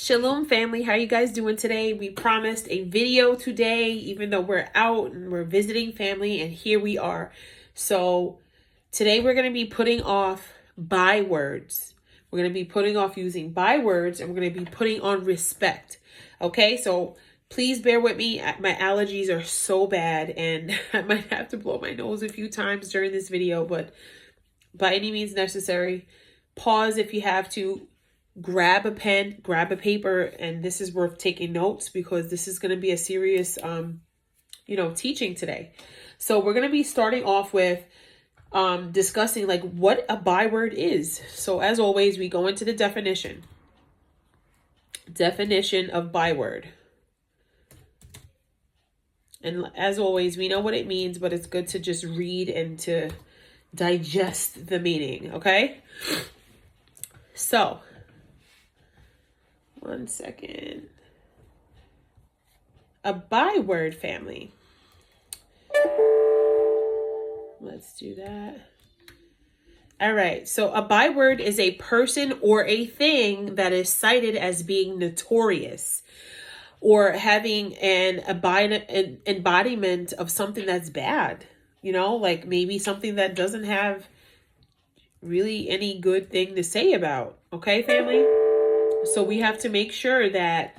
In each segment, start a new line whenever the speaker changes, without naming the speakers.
Shalom family, how you guys doing today? We promised a video today, even though we're out and we're visiting family, and here we are. So today we're going to be putting off bywords. We're going to be putting off using bywords, and we're going to be putting on respect. Okay, so please bear with me. My allergies are so bad, and I might have to blow my nose a few times during this video, but by any means necessary. Pause if you have to. Grab a pen, grab a paper, and this is worth taking notes because this is going to be a serious, teaching today. So we're going to be starting off with discussing like what a byword is. So as always, we go into the definition. Definition of byword. And as always, we know what it means, but it's good to just read and to digest the meaning, okay? So, one second. A byword family. Let's do that. All right. So a byword is a person or a thing that is cited as being notorious or having an embodiment of something that's bad. You know, like maybe something that doesn't have really any good thing to say about. Okay, family? So we have to make sure that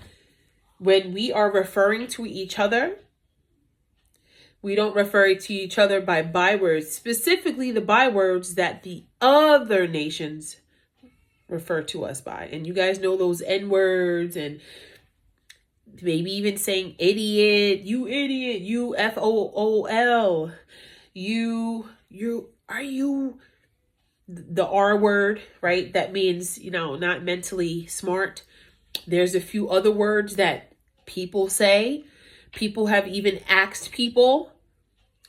when we are referring to each other, we don't refer to each other by bywords, specifically the bywords that the other nations refer to us by. And you guys know those N words and maybe even saying idiot, you FOOL, are you the R word, right? That means, not mentally smart. There's a few other words that people say. People have even asked people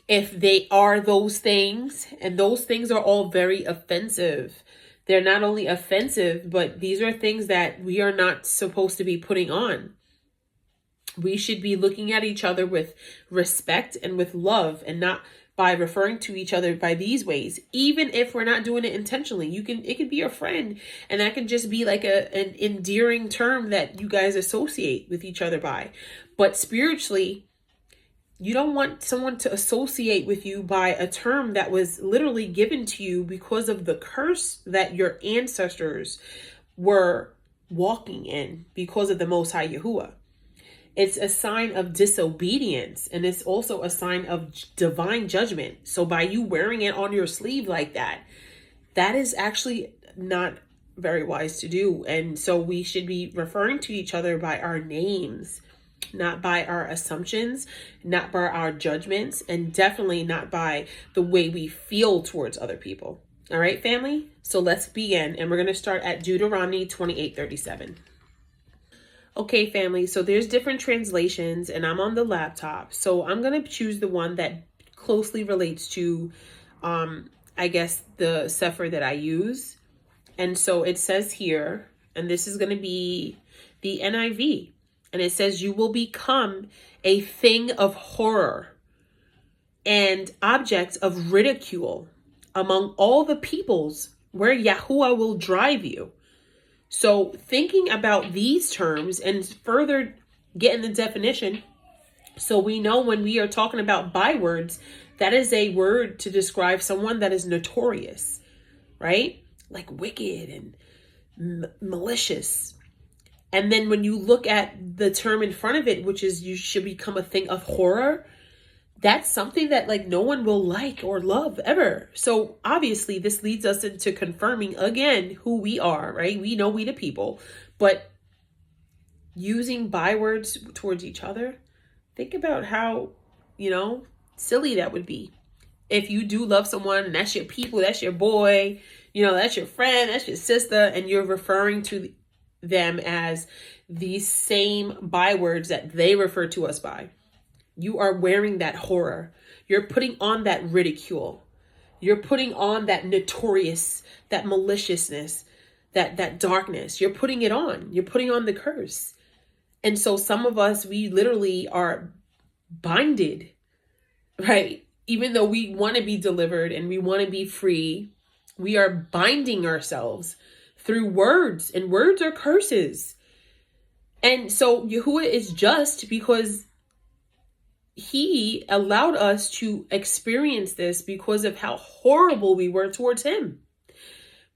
if they are those things, and those things are all very offensive. They're not only offensive, but these are things that we are not supposed to be putting on. We should be looking at each other with respect and with love, and not by referring to each other by these ways, even if we're not doing it intentionally. It could be your friend, and that can just be like an endearing term that you guys associate with each other by. But spiritually, you don't want someone to associate with you by a term that was literally given to you because of the curse that your ancestors were walking in because of the Most High Yahuwah. It's a sign of disobedience, and it's also a sign of divine judgment. So by you wearing it on your sleeve like that, that is actually not very wise to do. And so we should be referring to each other by our names, not by our assumptions, not by our judgments, and definitely not by the way we feel towards other people. All right, family? So let's begin, and we're going to start at Deuteronomy 28:37. Okay, family, so there's different translations, and I'm on the laptop. So I'm going to choose the one that closely relates to, the Sefer that I use. And so it says here, and this is going to be the NIV, and it says, you will become a thing of horror and objects of ridicule among all the peoples where Yahuwah will drive you. So thinking about these terms and further getting the definition, so we know when we are talking about bywords, that is a word to describe someone that is notorious, right? Like wicked and malicious. And then when you look at the term in front of it, which is you should become a thing of horror, that's something that like no one will like or love ever. So obviously this leads us into confirming again who we are, right? We know we the people, but using bywords towards each other, think about how, silly that would be. If you do love someone and that's your people, that's your boy, that's your friend, that's your sister, and you're referring to them as these same bywords that they refer to us by. You are wearing that horror. You're putting on that ridicule. You're putting on that notorious, that maliciousness, that darkness. You're putting it on. You're putting on the curse. And so some of us, we literally are binded, right? Even though we want to be delivered and we want to be free, we are binding ourselves through words, and words are curses. And so Yahuwah is just because he allowed us to experience this because of how horrible we were towards him.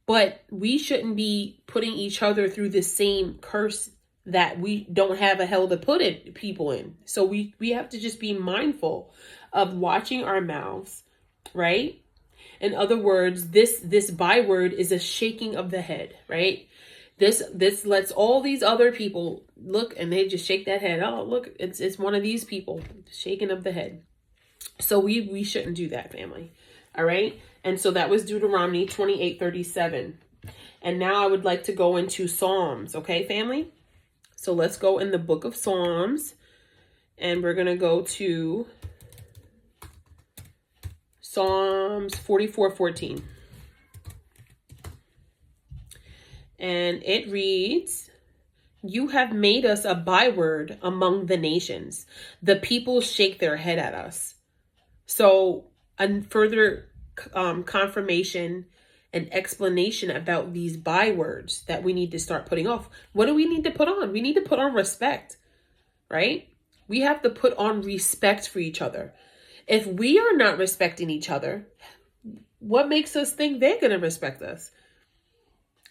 But we shouldn't be putting each other through the same curse that we don't have a hell to put it people in. So we have to just be mindful of watching our mouths, right? In other words, this byword is a shaking of the head, right? This lets all these other people look and they just shake that head. Oh, look, it's one of these people shaking of the head. So we shouldn't do that, family. All right. And so that was Deuteronomy 28:37. And now I would like to go into Psalms. Okay, family. So let's go in the book of Psalms, and we're going to go to Psalms 44:14. And it reads, "You have made us a byword among the nations. The people shake their head at us." So a further confirmation and explanation about these bywords that we need to start putting off. What do we need to put on? We need to put on respect, right? We have to put on respect for each other. If we are not respecting each other, what makes us think they're going to respect us?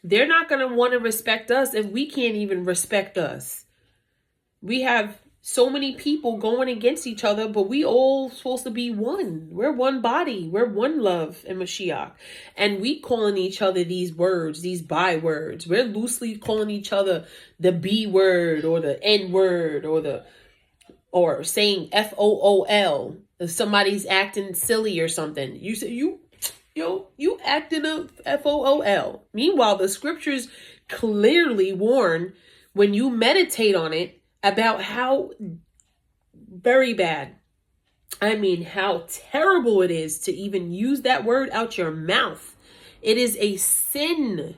They're not going to want to respect us if we can't even respect us. We have so many people going against each other, but we all supposed to be one. We're one body. We're one love in Mashiach. And we calling each other these words, these bywords. We're loosely calling each other the B word or the N word or saying FOOL. If somebody's acting silly or something, you say you acting a FOOL. Meanwhile, the scriptures clearly warn when you meditate on it about how very bad, I mean, how terrible it is to even use that word out your mouth. It is a sin.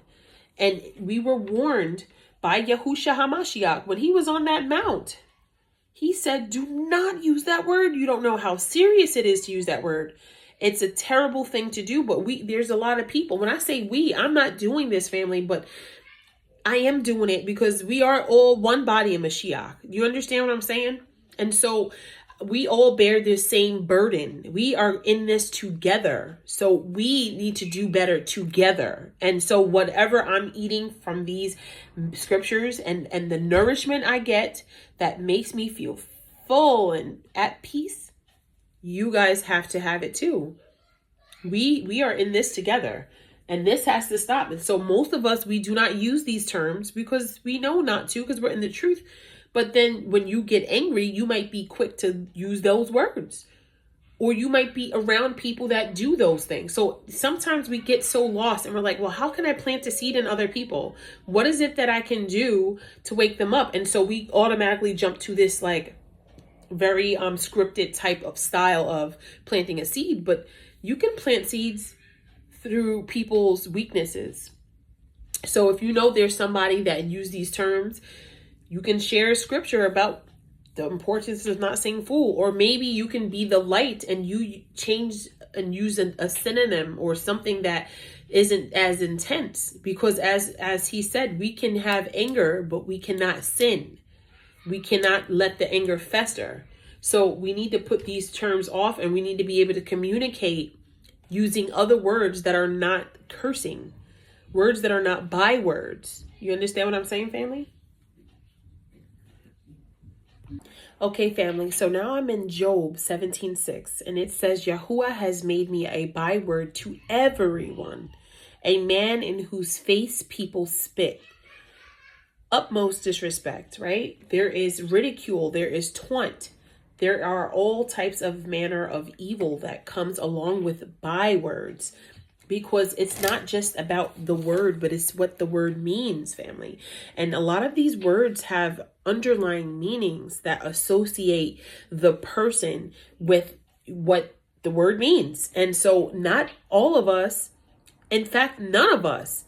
And we were warned by Yahushua HaMashiach when he was on that mount. He said, do not use that word. You don't know how serious it is to use that word. It's a terrible thing to do, but there's a lot of people. When I say we, I'm not doing this, family, but I am doing it because we are all one body in Mashiach. You understand what I'm saying? And so we all bear this same burden. We are in this together. So we need to do better together. And so whatever I'm eating from these scriptures and the nourishment I get that makes me feel full and at peace, you guys have to have it too. We are in this together. And this has to stop. And so most of us, we do not use these terms because we know not to, because we're in the truth. But then when you get angry, you might be quick to use those words. Or you might be around people that do those things. So sometimes we get so lost and we're like, well, how can I plant a seed in other people? What is it that I can do to wake them up? And so we automatically jump to this like very scripted type of style of planting a seed. But you can plant seeds through people's weaknesses. So if you know there's somebody that use these terms, you can share scripture about the importance of not saying fool. Or maybe you can be the light and you change and use a synonym or something that isn't as intense. Because as he said, we can have anger, but we cannot sin. We cannot let the anger fester. So we need to put these terms off, and we need to be able to communicate using other words that are not cursing, words that are not bywords. You understand what I'm saying, family? Okay, family. So now I'm in Job 17:6, and it says, Yahuwah has made me a byword to everyone, a man in whose face people spit. Utmost disrespect, right? There is ridicule. There is taunt. There are all types of manner of evil that comes along with bywords, because it's not just about the word, but it's what the word means, family. And a lot of these words have underlying meanings that associate the person with what the word means. And so not all of us, in fact, none of us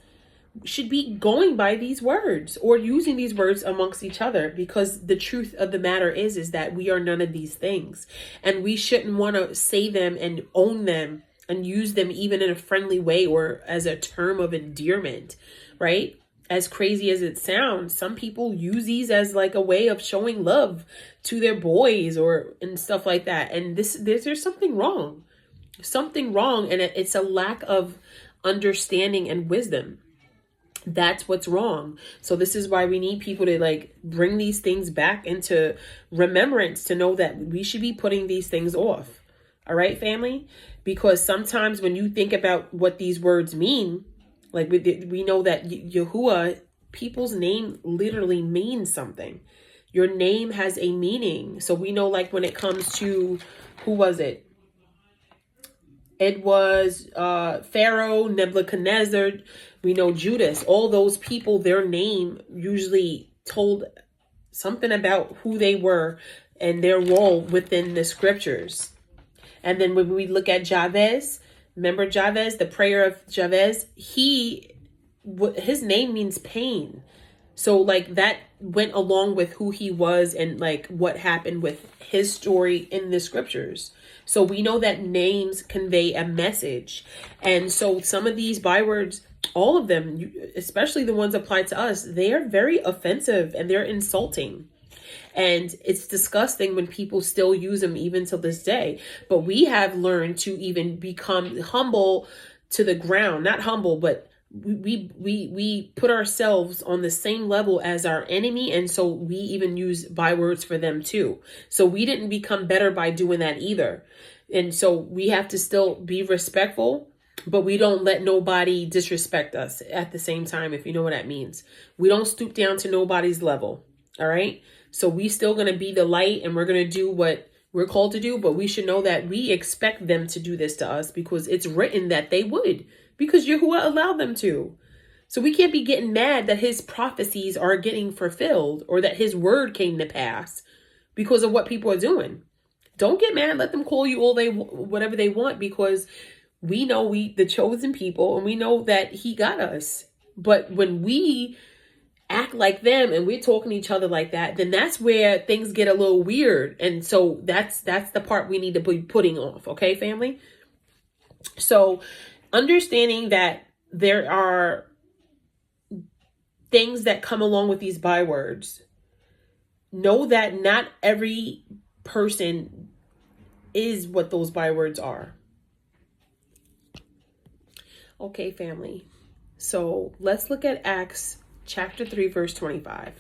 should be going by these words or using these words amongst each other, because the truth of the matter is that we are none of these things, and we shouldn't want to say them and own them and use them even in a friendly way or as a term of endearment, right? as crazy as it sounds, some people use these as like a way of showing love to their boys or and stuff like that. And there's something wrong. Something wrong, and it's a lack of understanding and wisdom. That's what's wrong. So this is why we need people to like bring these things back into remembrance, to know that we should be putting these things off. All right, family? Because sometimes when you think about what these words mean, like we know that Yahuwah, people's name literally means something. Your name has a meaning. So we know, like, when it comes to, who was it? It was Pharaoh, Nebuchadnezzar, we know Judas. All those people, their name usually told something about who they were and their role within the scriptures. And then when we look at Jabez, remember Jabez, the prayer of Jabez? His name means pain. So like that went along with who he was and like what happened with his story in the scriptures. So we know that names convey a message. And so some of these bywords, all of them, especially the ones applied to us, they are very offensive and they're insulting. And it's disgusting when people still use them even till this day. But we have learned to even become humble to the ground. Not humble, but we put ourselves on the same level as our enemy, and so we even use bywords for them too. So we didn't become better by doing that either. And so we have to still be respectful, but we don't let nobody disrespect us at the same time, if you know what that means. We don't stoop down to nobody's level. All right. So we still going to be the light, and we're going to do what we're called to do, but we should know that we expect them to do this to us because it's written that they would, because Yahuwah allowed them to. So we can't be getting mad that his prophecies are getting fulfilled or that his word came to pass because of what people are doing. Don't get mad. Let them call you whatever they want, because we know the chosen people, and we know that he got us. But when we act like them and we're talking to each other like that, then that's where things get a little weird. And so that's the part we need to be putting off. Okay, family? So understanding that there are things that come along with these bywords, know that not every person is what those bywords are. Okay, family. So let's look at Acts chapter 3, verse 25,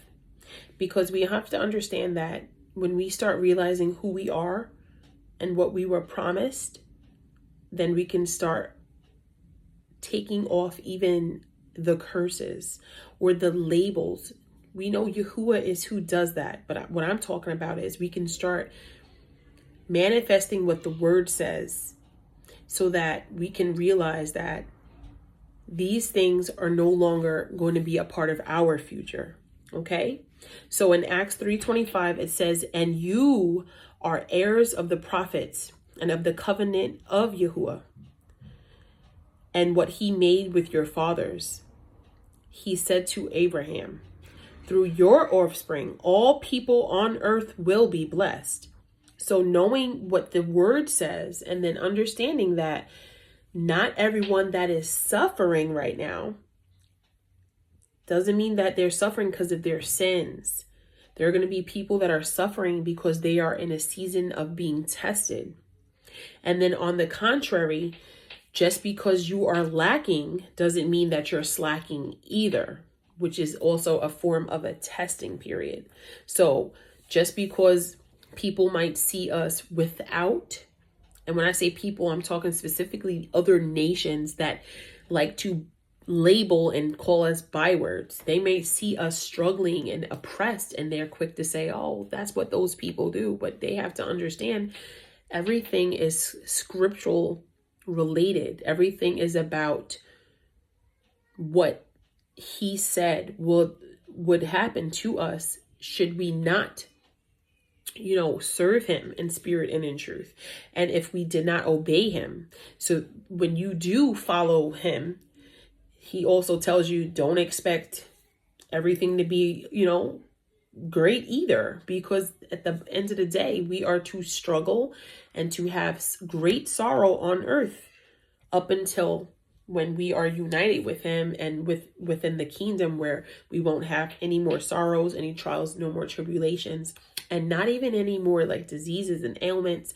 because we have to understand that when we start realizing who we are and what we were promised, then we can start taking off even the curses or the labels. We know Yahuwah is who does that. But what I'm talking about is we can start manifesting what the word says, so that we can realize that these things are no longer going to be a part of our future. Okay? So in Acts 3:25, it says, "And you are heirs of the prophets and of the covenant of Yahuwah, and what he made with your fathers. He said to Abraham, through your offspring, all people on earth will be blessed." So knowing what the word says, and then understanding that not everyone that is suffering right now doesn't mean that they're suffering because of their sins. There are going to be people that are suffering because they are in a season of being tested. And then on the contrary, just because you are lacking doesn't mean that you're slacking either, which is also a form of a testing period. So just because people might see us without, and when I say people, I'm talking specifically other nations that like to label and call us bywords. They may see us struggling and oppressed, and they're quick to say, oh, that's what those people do. But they have to understand everything is scriptural related. Everything is about what he said would happen to us should we not serve him in spirit and in truth, and if we did not obey him. So when you do follow him, he also tells you don't expect everything to be great either, because at the end of the day, we are to struggle and to have great sorrow on earth up until when we are united with him and within the kingdom, where we won't have any more sorrows, any trials, no more tribulations, and not even any more like diseases and ailments.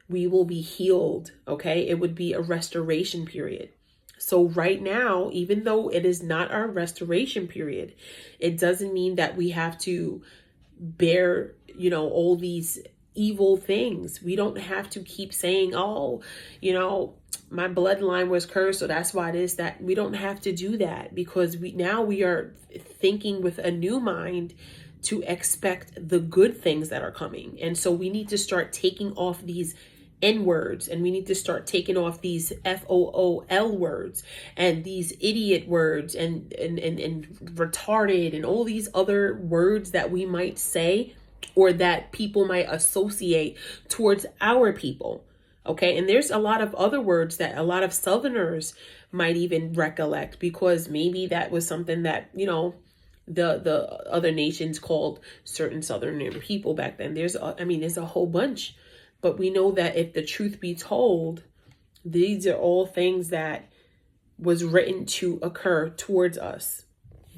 We will be healed. Okay. It would be a restoration period. So right now, even though it is not our restoration period, it doesn't mean that we have to bear, all these evil things. We don't have to keep saying, oh, my bloodline was cursed, so that's why it is that. We don't have to do that, because we are thinking with a new mind to expect the good things that are coming. And so we need to start taking off these N words, and we need to start taking off these FOOL words and these idiot words and retarded and all these other words that we might say or that people might associate towards our people. Okay. And there's a lot of other words that a lot of Southerners might even recollect, because maybe that was something that, the other nations called certain Southern people back then. There's a whole bunch. But we know that if the truth be told, these are all things that was written to occur towards us.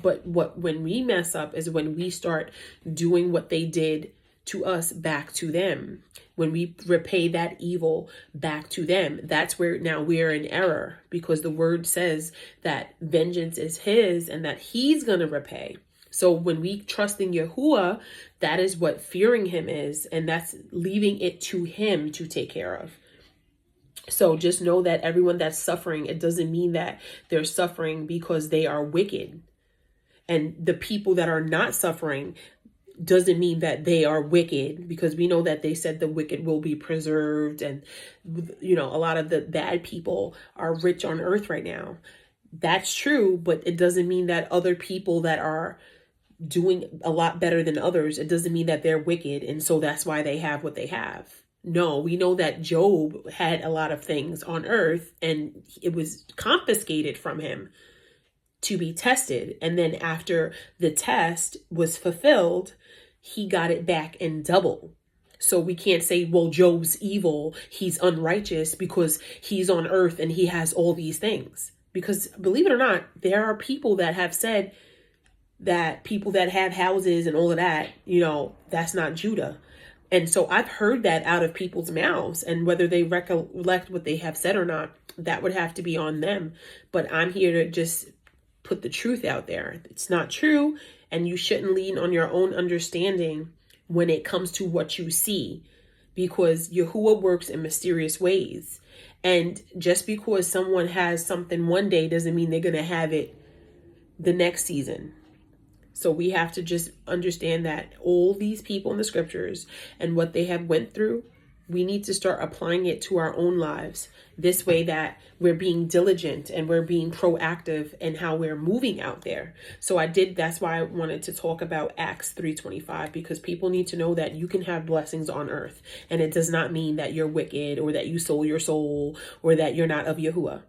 But when we mess up is when we start doing what they did to us back to them. When we repay that evil back to them, that's where now we're in error, because the word says that vengeance is his and that he's going to repay. So when we trust in Yahuwah, that is what fearing him is. And that's leaving it to him to take care of. So just know that everyone that's suffering, it doesn't mean that they're suffering because they are wicked. And the people that are not suffering doesn't mean that they are wicked, because we know that they said the wicked will be preserved. And, a lot of the bad people are rich on earth right now. That's true, but it doesn't mean that other people that are doing a lot better than others, it doesn't mean that they're wicked and so that's why they have what they have. No, we know that Job had a lot of things on earth and it was confiscated from him to be tested, and then after the test was fulfilled, he got it back in double. So we can't say, well, Job's evil, he's unrighteous because he's on earth and he has all these things. Because believe it or not, there are people that have said that people that have houses and all of that, that's not Judah. And so I've heard that out of people's mouths, and whether they recollect what they have said or not, that would have to be on them. But I'm here to just put the truth out there. It's not true, and you shouldn't lean on your own understanding when it comes to what you see, because Yahuwah works in mysterious ways. And just because someone has something one day doesn't mean they're going to have it the next season. So we have to just understand that all these people in the scriptures and what they have went through, we need to start applying it to our own lives. This way that we're being diligent and we're being proactive in how we're moving out there. So that's why I wanted to talk about Acts 3:25, because people need to know that you can have blessings on earth. And it does not mean that you're wicked or that you sold your soul or that you're not of Yahuwah.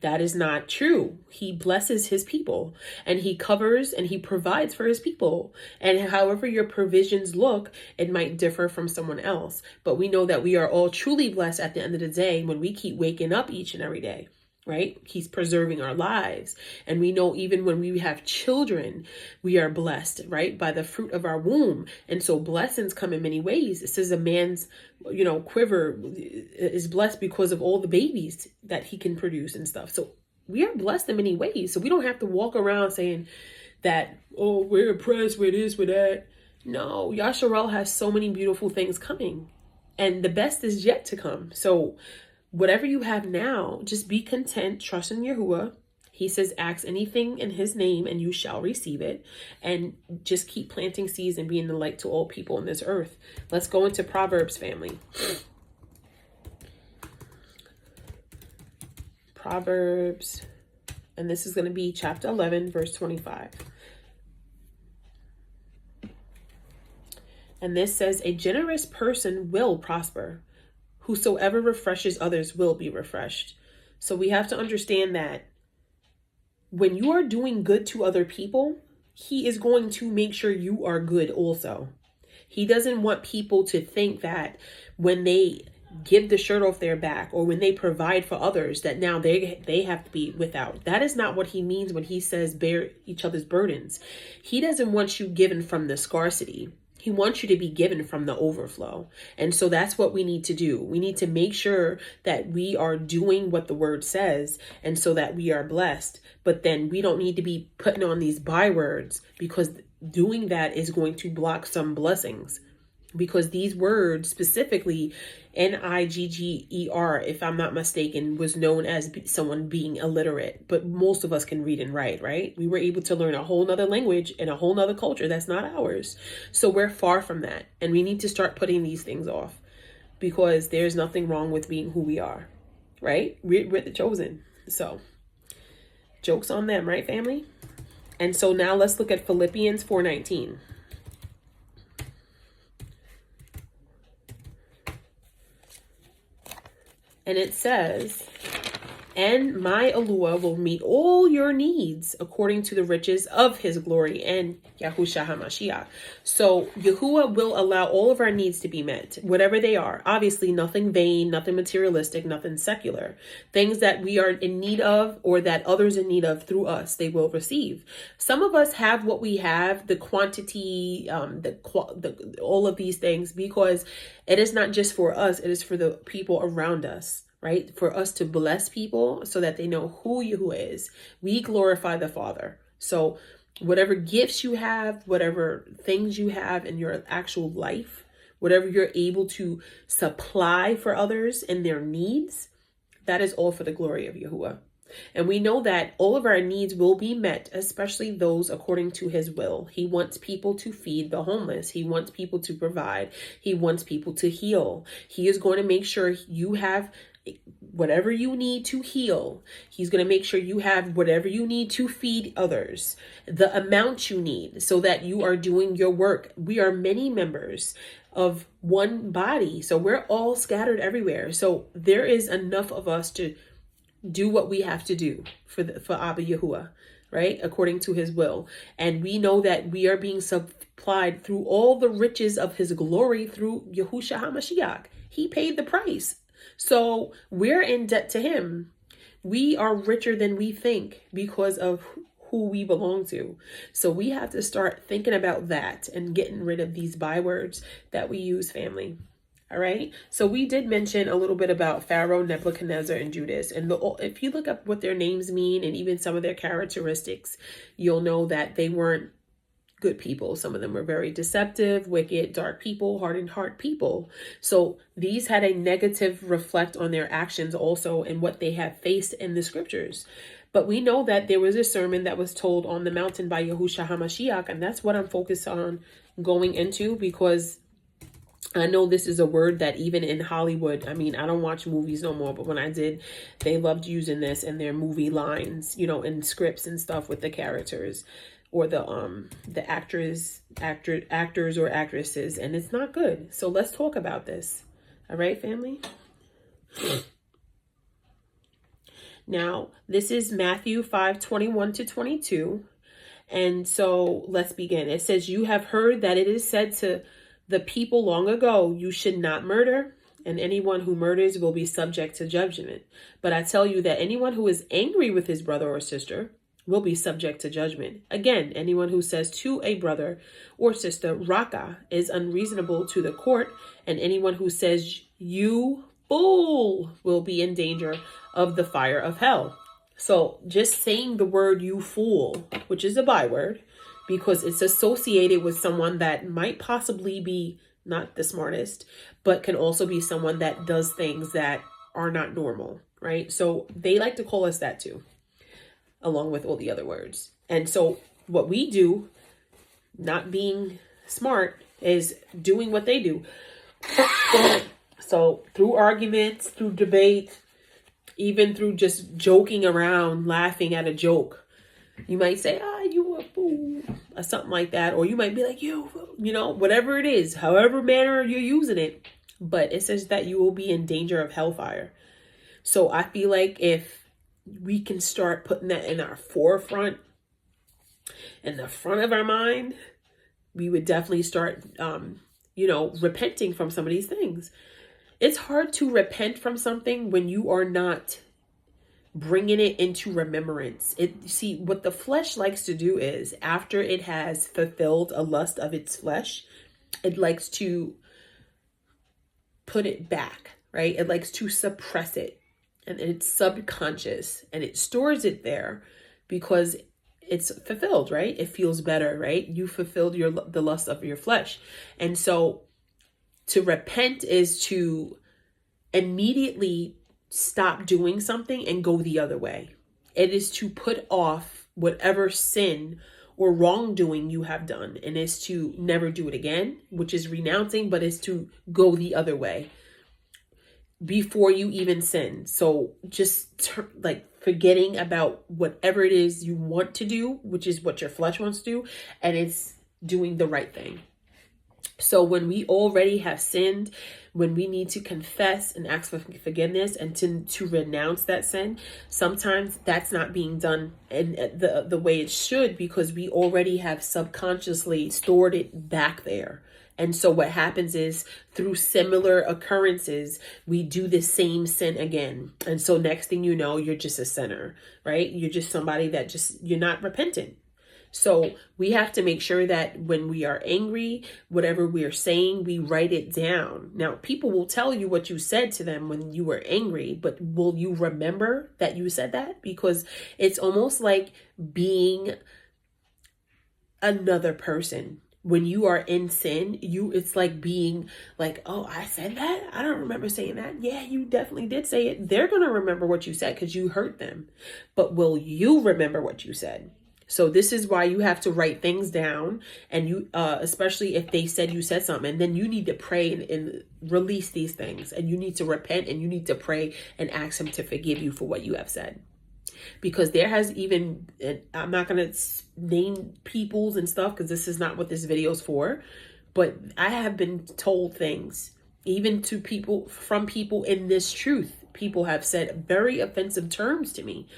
That is not true. He blesses his people and he covers and he provides for his people. And however your provisions look, it might differ from someone else. But we know that we are all truly blessed at the end of the day when we keep waking up each and every day, right? He's preserving our lives. And we know even when we have children, we are blessed, right? By the fruit of our womb. And so blessings come in many ways. It says a man's, quiver is blessed because of all the babies that he can produce and stuff. So we are blessed in many ways. So we don't have to walk around saying that, oh, we're oppressed, we're this, we're that. No, Yasharel has so many beautiful things coming, and the best is yet to come. So whatever you have now, just be content, trust in Yahuwah. He says, ask anything in his name and you shall receive it. And just keep planting seeds and being the light to all people on this earth. Let's go into Proverbs, family. Proverbs, and this is going to be chapter 11, verse 25. And this says, a generous person will prosper. Whosoever refreshes others will be refreshed. So we have to understand that when you are doing good to other people, he is going to make sure you are good also. He doesn't want people to think that when they give the shirt off their back, or when they provide for others, that now they have to be without. That is not what he means when he says bear each other's burdens. He doesn't want you given from the scarcity. He wants you to be given from the overflow. And so that's what we need to do. We need to make sure that we are doing what the word says, and so that we are blessed. But then we don't need to be putting on these bywords, because doing that is going to block some blessings. Because these words, specifically Nigger, if I'm not mistaken, was known as someone being illiterate. But most of us can read and write, right? We were able to learn a whole nother language and a whole nother culture that's not ours. So we're far from that. And we need to start putting these things off, because there's nothing wrong with being who we are, right? We're the chosen. So joke's on them, right, family? And so now let's look at Philippians 4:19. And it says, and my Alua will meet all your needs according to the riches of his glory and Yahushua HaMashiach. So Yahuwah will allow all of our needs to be met, whatever they are. Obviously, nothing vain, nothing materialistic, nothing secular. Things that we are in need of, or that others in need of through us, they will receive. Some of us have what we have, the quantity, all of these things, because it is not just for us, it is for the people around us. Right? For us to bless people so that they know who Yahuwah is. We glorify the Father. So whatever gifts you have, whatever things you have in your actual life, whatever you're able to supply for others and their needs, that is all for the glory of Yahuwah. And we know that all of our needs will be met, especially those according to his will. He wants people to feed the homeless. He wants people to provide. He wants people to heal. He is going to make sure you have whatever you need to heal. He's going to make sure you have whatever you need to feed others, the amount you need, so that you are doing your work. We are many members of one body, so we're all scattered everywhere. So there is enough of us to do what we have to do for Abba Yahuwah, right? According to his will. And we know that we are being supplied through all the riches of his glory through Yahushua HaMashiach. He paid the price. So we're in debt to him. We are richer than we think because of who we belong to. So we have to start thinking about that and getting rid of these bywords that we use, family. All right. So we did mention a little bit about Pharaoh, Nebuchadnezzar, and Judas. And if you look up what their names mean and even some of their characteristics, you'll know that they weren't good people. Some of them were very deceptive, wicked, dark people, hardened heart people. So these had a negative reflect on their actions also, and what they have faced in the scriptures. But we know that there was a sermon that was told on the mountain by Yahushua HaMashiach, and that's what I'm focused on going into, because I know this is a word that even in Hollywood, I mean, I don't watch movies no more, but when I did, they loved using this in their movie lines, you know, in scripts and stuff with the characters or the actors or actresses, and it's not good. So let's talk about this. All right, family? Now, this is Matthew 5:21-22. And so let's begin. It says, you have heard that it is said to the people long ago, you should not murder, and anyone who murders will be subject to judgment. But I tell you that anyone who is angry with his brother or sister will be subject to judgment. Again, anyone who says to a brother or sister, Raka, is unreasonable to the court, and anyone who says, you fool, will be in danger of the fire of hell. So just saying the word you fool, which is a byword, because it's associated with someone that might possibly be not the smartest, but can also be someone that does things that are not normal, right? So they like to call us that too, along with all the other words. And so what we do, not being smart, is doing what they do. So through arguments, through debate, even through just joking around, laughing at a joke, you might say, you a fool, or something like that. Or you might be like, you know, whatever it is, however manner you're using it. But it says that you will be in danger of hellfire. So I feel like if we can start putting that in our forefront, in the front of our mind, we would definitely start, repenting from some of these things. It's hard to repent from something when you are not bringing it into remembrance. See, what the flesh likes to do is, after it has fulfilled a lust of its flesh, it likes to put it back, right? It likes to suppress it, and it's subconscious, and it stores it there because it's fulfilled, right? It feels better, right? You fulfilled the lust of your flesh. And so to repent is to immediately stop doing something and go the other way. It is to put off whatever sin or wrongdoing you have done, and is to never do it again, which is renouncing, but is to go the other way before you even sin. So just forgetting about whatever it is you want to do, which is what your flesh wants to do, and it's doing the right thing. So when we already have sinned, when we need to confess and ask for forgiveness and to renounce that sin, sometimes that's not being done in the way it should, because we already have subconsciously stored it back there. And so what happens is, through similar occurrences, we do the same sin again. And so next thing you know, you're just a sinner, right? You're just somebody that you're not repentant. So we have to make sure that when we are angry, whatever we are saying, we write it down. Now, people will tell you what you said to them when you were angry, but will you remember that you said that? Because it's almost like being another person. When you are in sin, it's like being like, oh, I said that? I don't remember saying that. Yeah, you definitely did say it. They're going to remember what you said because you hurt them. But will you remember what you said? So this is why you have to write things down, and you, especially if they said you said something, and then you need to pray and release these things, and you need to repent, and you need to pray and ask him to forgive you for what you have said. Because there has even, I'm not going to name peoples and stuff because this is not what this video is for, but I have been told things, even to people, from people in this truth. People have said very offensive terms to me.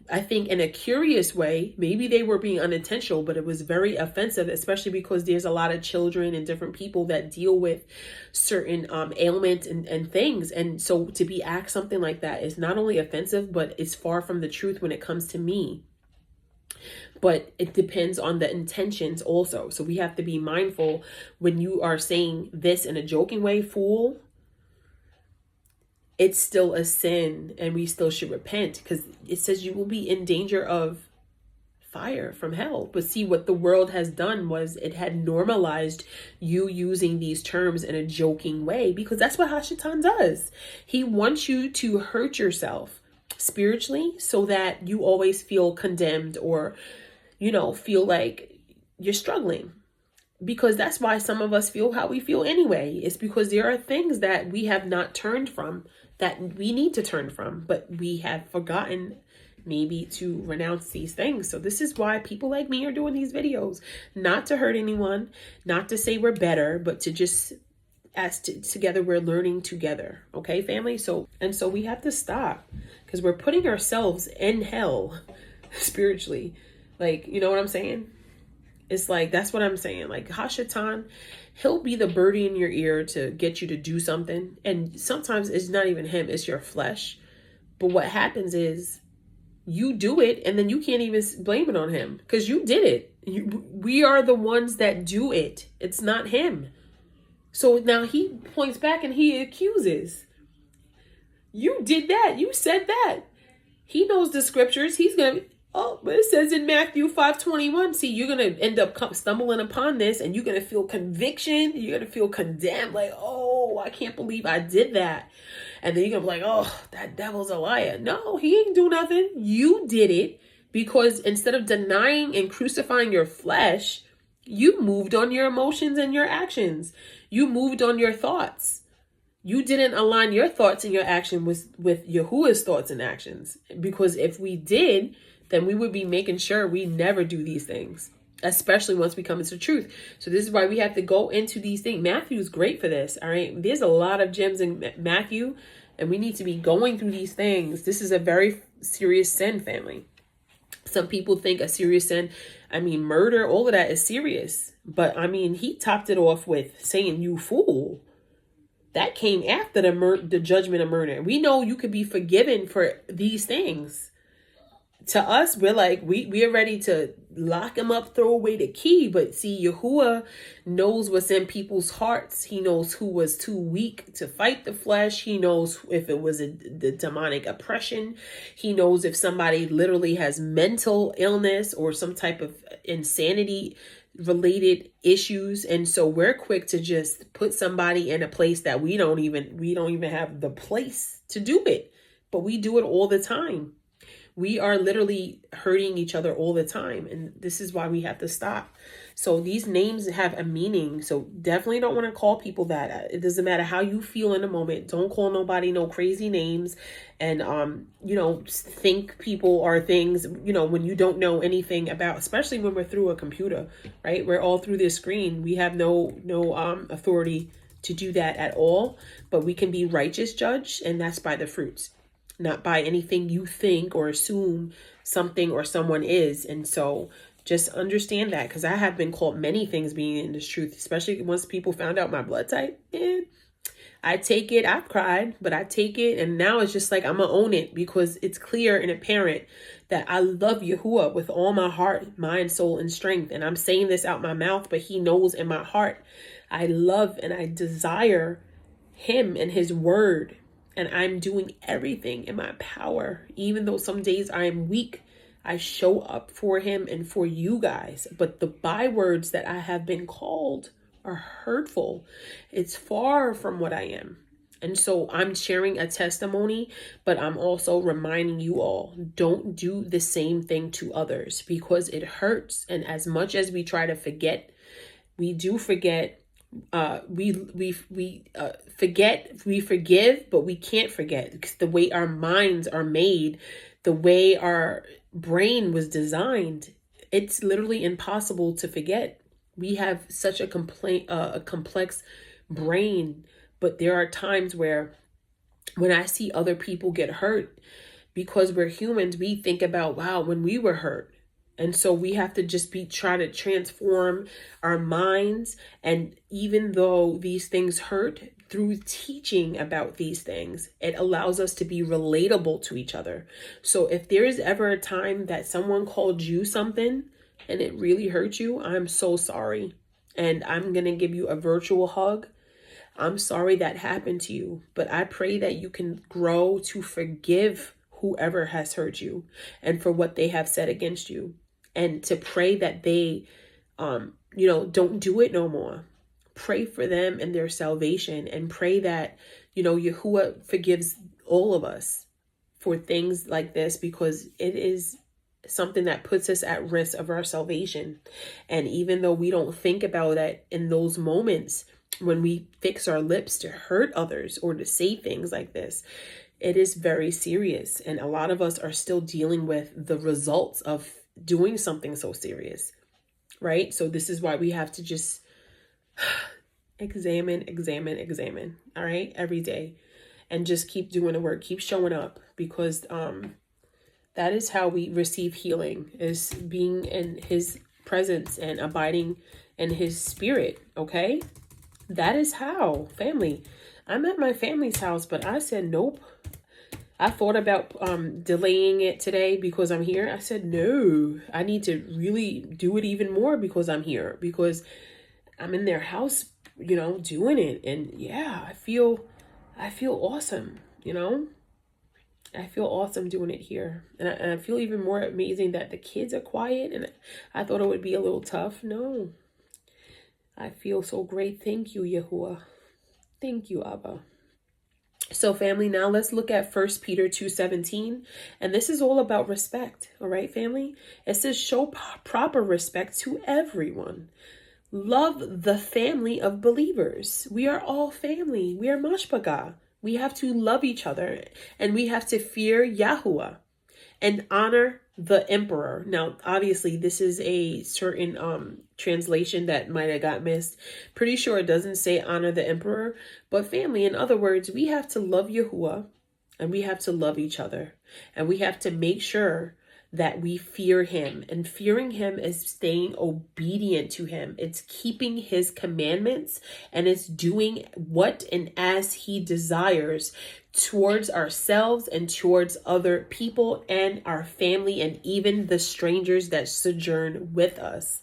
I think in a curious way, maybe they were being unintentional, but it was very offensive, especially because there's a lot of children and different people that deal with certain ailments and things. And so to be asked something like that is not only offensive, but it's far from the truth when it comes to me. But it depends on the intentions also. So we have to be mindful when you are saying this in a joking way, fool. It's still a sin, and we still should repent, because it says you will be in danger of fire from hell. But see, what the world has done was it had normalized you using these terms in a joking way, because that's what Hashatan does. He wants you to hurt yourself spiritually so that you always feel condemned, or, feel like you're struggling. Because that's why some of us feel how we feel anyway. It's because there are things that we have not turned from, that we need to turn from, but we have forgotten maybe to renounce these things. So this is why people like me are doing these videos, not to hurt anyone, not to say we're better, but to just, together we're learning together. Okay, family? So we have to stop, because we're putting ourselves in hell spiritually. Like, you know what I'm saying? It's like, that's what I'm saying. Like, Hashatan, he'll be the birdie in your ear to get you to do something. And sometimes it's not even him, it's your flesh. But what happens is you do it, and then you can't even blame it on him, because you did it. We are the ones that do it. It's not him. So now he points back and he accuses. You did that. You said that. He knows the scriptures. He's going to... Oh, but it says in Matthew 5:21, see, you're going to end up stumbling upon this, and you're going to feel conviction. You're going to feel condemned, like, oh, I can't believe I did that. And then you're going to be like, oh, that devil's a liar. No, he ain't do nothing. You did it, because instead of denying and crucifying your flesh, you moved on your emotions and your actions. You moved on your thoughts. You didn't align your thoughts and your action with Yahuwah's thoughts and actions. Because if we did, then we would be making sure we never do these things, especially once we come into truth. So this is why we have to go into these things. Matthew is great for this. All right. There's a lot of gems in Matthew, and we need to be going through these things. This is a very serious sin, family. Some people think a serious sin, murder, all of that is serious. But he topped it off with saying, you fool. That came after the judgment of murder. We know you could be forgiven for these things. To us, we're like, we are ready to lock him up, throw away the key. But see, Yahuwah knows what's in people's hearts. He knows who was too weak to fight the flesh. He knows if it was the demonic oppression. He knows if somebody literally has mental illness or some type of insanity related issues. And so we're quick to just put somebody in a place that we don't even have the place to do it. But we do it all the time. We are literally hurting each other all the time. And this is why we have to stop. So these names have a meaning. So definitely don't want to call people that. It doesn't matter how you feel in the moment. Don't call nobody no crazy names. And, think people are things, when you don't know anything about, especially when we're through a computer, right? We're all through this screen. We have no authority to do that at all. But we can be righteous judge, and that's by the fruits. Not by anything you think or assume something or someone is. And so just understand that, because I have been called many things being in this truth, especially once people found out my blood type. I take it. I've cried, but I take it. And now it's just like, I'm going to own it, because it's clear and apparent that I love Yahuwah with all my heart, mind, soul, and strength. And I'm saying this out my mouth, but he knows in my heart, I love and I desire him and his word. And I'm doing everything in my power. Even though some days I am weak, I show up for him and for you guys. But the bywords that I have been called are hurtful. It's far from what I am. And so I'm sharing a testimony, but I'm also reminding you all, don't do the same thing to others, because it hurts. And as much as we try to forget, we do forget. We forgive, but we can't forget, because the way our minds are made, the way our brain was designed, it's literally impossible to forget. We have such a complex brain, but there are times where when I see other people get hurt, because we're humans, we think about, wow, when we were hurt. And so we have to just try to transform our minds. And even though these things hurt, through teaching about these things, it allows us to be relatable to each other. So if there is ever a time that someone called you something and it really hurt you, I'm so sorry. And I'm going to give you a virtual hug. I'm sorry that happened to you, but I pray that you can grow to forgive whoever has hurt you and for what they have said against you. And to pray that they, don't do it no more. Pray for them and their salvation, and pray that, Yahuwah forgives all of us for things like this, because it is something that puts us at risk of our salvation. And even though we don't think about it in those moments when we fix our lips to hurt others or to say things like this, it is very serious. And a lot of us are still dealing with the results of doing something so serious, right? So this is why we have to just examine, all right, every day, and just keep doing the work, keep showing up, because that is how we receive healing, is being in his presence and abiding in his spirit. Okay, that is how. Family, I'm at my family's house, but I said nope. I thought about delaying it today because I'm here. I said, no, I need to really do it even more because I'm here, because I'm in their house, doing it. And yeah, I feel awesome, I feel awesome doing it here. And I feel even more amazing that the kids are quiet. And I thought it would be a little tough. No, I feel so great. Thank you, Yahuwah. Thank you, Abba. So family, now let's look at 1 Peter 2:17. And this is all about respect. All right, family. It says, show proper respect to everyone. Love the family of believers. We are all family. We are mashpaga. We have to love each other, and we have to fear Yahuwah and honor the emperor. Now, obviously, this is a certain translation that might have got missed. Pretty sure it doesn't say honor the emperor, but family, in other words, we have to love Yahuwah, and we have to love each other, and we have to make sure that we fear him. And fearing him is staying obedient to him. It's keeping his commandments, and it's doing what and as he desires towards ourselves and towards other people and our family and even the strangers that sojourn with us.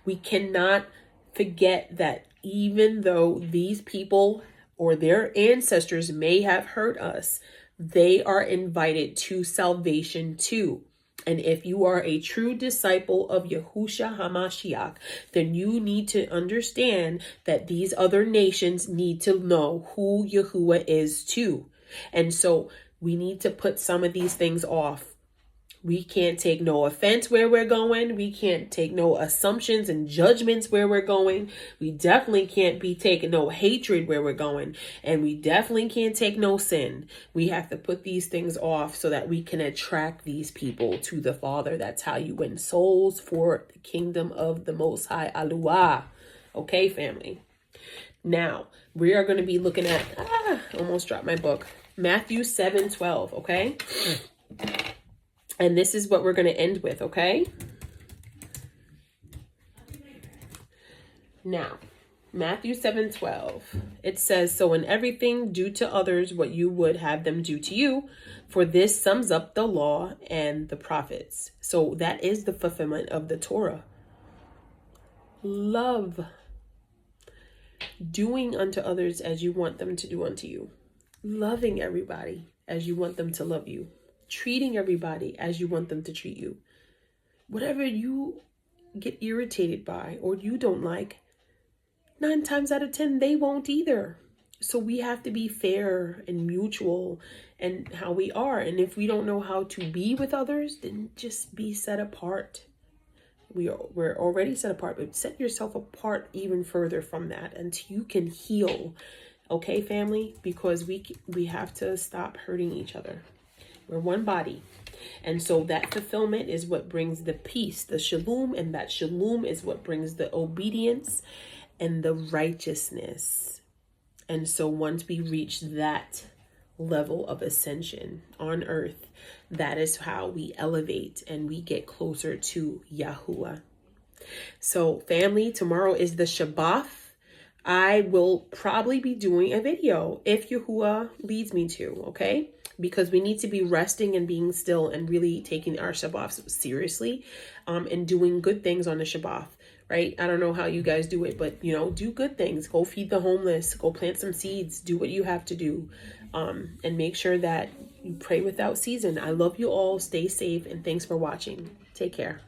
We cannot forget that even though these people or their ancestors may have hurt us, they are invited to salvation too. And if you are a true disciple of Yahushua HaMashiach, then you need to understand that these other nations need to know who Yahuwah is too. And so we need to put some of these things off. We can't take no offense where we're going. We can't take no assumptions and judgments where we're going. We definitely can't be taking no hatred where we're going. And we definitely can't take no sin. We have to put these things off so that we can attract these people to the Father. That's how you win souls for the kingdom of the Most High Akilah-YAH. Okay, family. Now, we are going to be looking at, almost dropped my book, Matthew 7:12, okay? And this is what we're going to end with, okay? Now, Matthew 7:12. It says, "So in everything, do to others what you would have them do to you, for this sums up the law and the prophets." So that is the fulfillment of the Torah. Love. Doing unto others as you want them to do unto you. Loving everybody as you want them to love you. Treating everybody as you want them to treat you. Whatever you get irritated by or you don't like, 9 times out of 10, they won't either. So we have to be fair and mutual in how we are. And if we don't know how to be with others, then just be set apart. We're already set apart, but set yourself apart even further from that until you can heal. Okay, family? Because we have to stop hurting each other. We're one body. And so that fulfillment is what brings the peace, the shalom, and that shalom is what brings the obedience and the righteousness. And so once we reach that level of ascension on earth, that is how we elevate and we get closer to Yahuwah. So family, tomorrow is the Shabbat. I will probably be doing a video if Yahuwah leads me to, okay? Because we need to be resting and being still and really taking our Shabbat seriously, and doing good things on the Shabbat, right? I don't know how you guys do it, but, do good things. Go feed the homeless. Go plant some seeds. Do what you have to do, and make sure that you pray without season. I love you all. Stay safe, and thanks for watching. Take care.